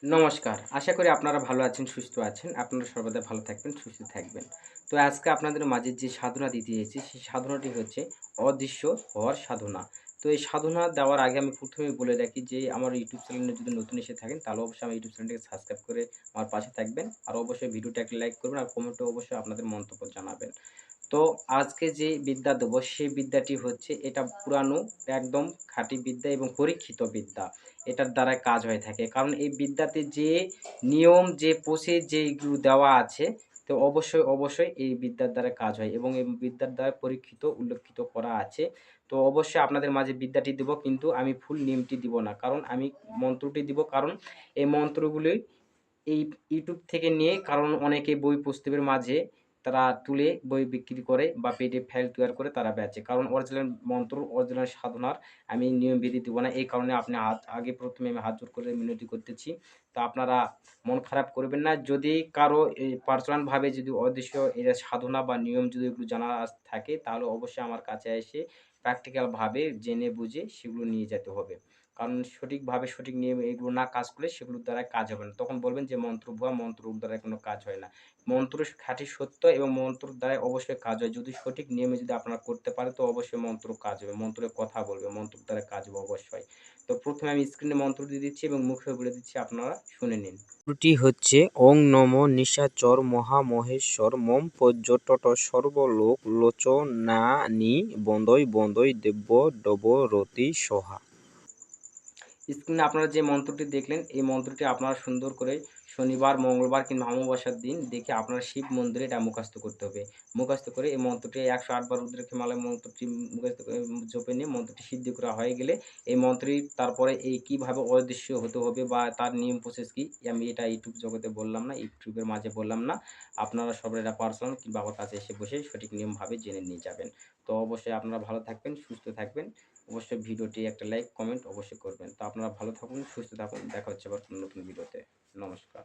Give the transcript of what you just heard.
নমস্কার। আশা করি আপনারা ভালো আছেন, সুস্থ আছেন। আপনারা সর্বদা ভালো থাকবেন, সুস্থ থাকবেন। তো আজকে আপনাদের মাঝে যে সাধনা দিতে এসেছি, সেই সাধনাটি হচ্ছে অদৃশ্য হওয়ার সাধনা। তো এই সাধনা দেওয়ার আগে আমি ১ম এই বলে রাখি যে, আমার YouTube চ্যানেলে যদি নতুন এসে থাকেন, তাহলে অবশ্যই আমার YouTube চ্যানেলটিকে সাবস্ক্রাইব করে আমার পাশে থাকবেন। আর অবশ্যই ভিডিওটা একটা লাইক করবেন আর কমেন্টে অবশ্যই আপনাদের মন্তব্য জানাবেন। তো আজকে যে বিদ্যা দেব, সেই বিদ্যাটি হচ্ছে এটা পুরানো একদম খাঁটি বিদ্যা এবং পরীক্ষিত বিদ্যা। এটার দ্বারাই কাজ হয়ে থাকে। কারণ এই বিদ্যাতে যে নিয়ম, যে প্রসেস যেইগুলো দেওয়া আছে, তো অবশ্যই এই বিদ্যার দ্বারা কাজ হয় এবং এই বিদ্যার দ্বারা পরীক্ষিত, উল্লেখিত করা আছে। তো অবশ্যই আপনাদের মাঝে বিদ্যাটি দিব, কিন্তু আমি ফুল নিয়মটি দিব না। কারণ আমি মন্ত্রটি দিব, কারণ এই মন্ত্রগুলি এই YouTube থেকে নিয়ে, কারণ অনেকে বই পুস্তকের মাঝে তারা তুলে বই বিক্রি করে বা পিডিএফ ফাইল তৈয়ার করে তারা বেচে। কারণ অরিজিনাল মন্ত্র, অরিজিনাল সাধনার আমি নিয়ম বিধি দিব না। এই কারণে আপনি আগে ১ম এ আমি হাত জোড় করে মিনতি করতেছি। তো আপনারা মন খারাপ করবেন না। যদি কারো এই পার্সোনাল ভাবে যদি অদৃশ্য এরা সাধনা বা নিয়ম যদি এগুলো জানা থাকে, তাহলে অবশ্যই আমার কাছে এসে প্র্যাকটিক্যাল ভাবে জেনে বুঝে সেগুলো নিয়ে যেতে হবে। কারণ সঠিকভাবে সঠিক নিয়মে এগুলো না কাজ করলে সেগুলোর দ্বারা কাজ হবে না। তখন বলবেন যে মন্ত্র ভুয়া, মন্ত্রর দ্বারা কোনো কাজ হয় না। মন্ত্র খাঁটি সত্য এবং মন্ত্রর দ্বারাই অবশ্যই কাজ হয়। যদি সঠিক নিয়মে যদি আপনারা করতে পারেন, তো অবশ্যই মন্ত্র কাজ হবে। মন্ত্রে কথা বলবে, মন্ত্রের দ্বারা কাজ হবে অবশ্যই। তো ১ম এ আমি স্ক্রিনে মন্ত্র দিয়ে দিচ্ছি এবং মুখে বলে দিচ্ছি, আপনারা শুনে নিন। মন্ত্রটি হচ্ছে ওং নমো নিশাচর মহামহেশ্বর মম পর্যটট সর্বলোক লোচনানি বন্দই বন্দই দেব্য ডব রতি সহা। স্ক্রিনে আপনারা যে মন্ত্রটি দেখলেন, এই মন্ত্রটি আপনারা সুন্দর করে শনিবার, মঙ্গলবার কিংবা অমাবস্যার দিন দেখে আপনারা শিব মন্দিরে এটা মুখস্থ করতে হবে। মুখস্থ করে এই মন্ত্রটি ১০৮ বার রুদ্রাক্ষমালায় মন্ত্রটি মুখস্থ করে জপে নিয়ে মন্ত্রটি সিদ্ধি করা হয়ে গেলে, এই মন্ত্রটি তারপরে এই কিভাবে অদৃশ্য হতে হবে বা তার নিয়ম প্রসেস কি, আমি এটা YouTube জগতে বললাম না, YouTube এর মাঝে বললাম না। আপনারা সবাই এটা পার্সোনাল কিংবা আমার কাছে এসে বসে সঠিক নিয়মভাবে জেনে নিয়ে যাবেন। তো অবশ্যই আপনারা ভালো থাকবেন, সুস্থ থাকবেন। অবশ্যই ভিডিওটি একটা লাইক, কমেন্ট অবশ্যই করবেন। তো আপনারা ভালো থাকুন, সুস্থ থাকুন। দেখা হচ্ছে আবার কোনো নতুন ভিডিওতে। নমস্কার।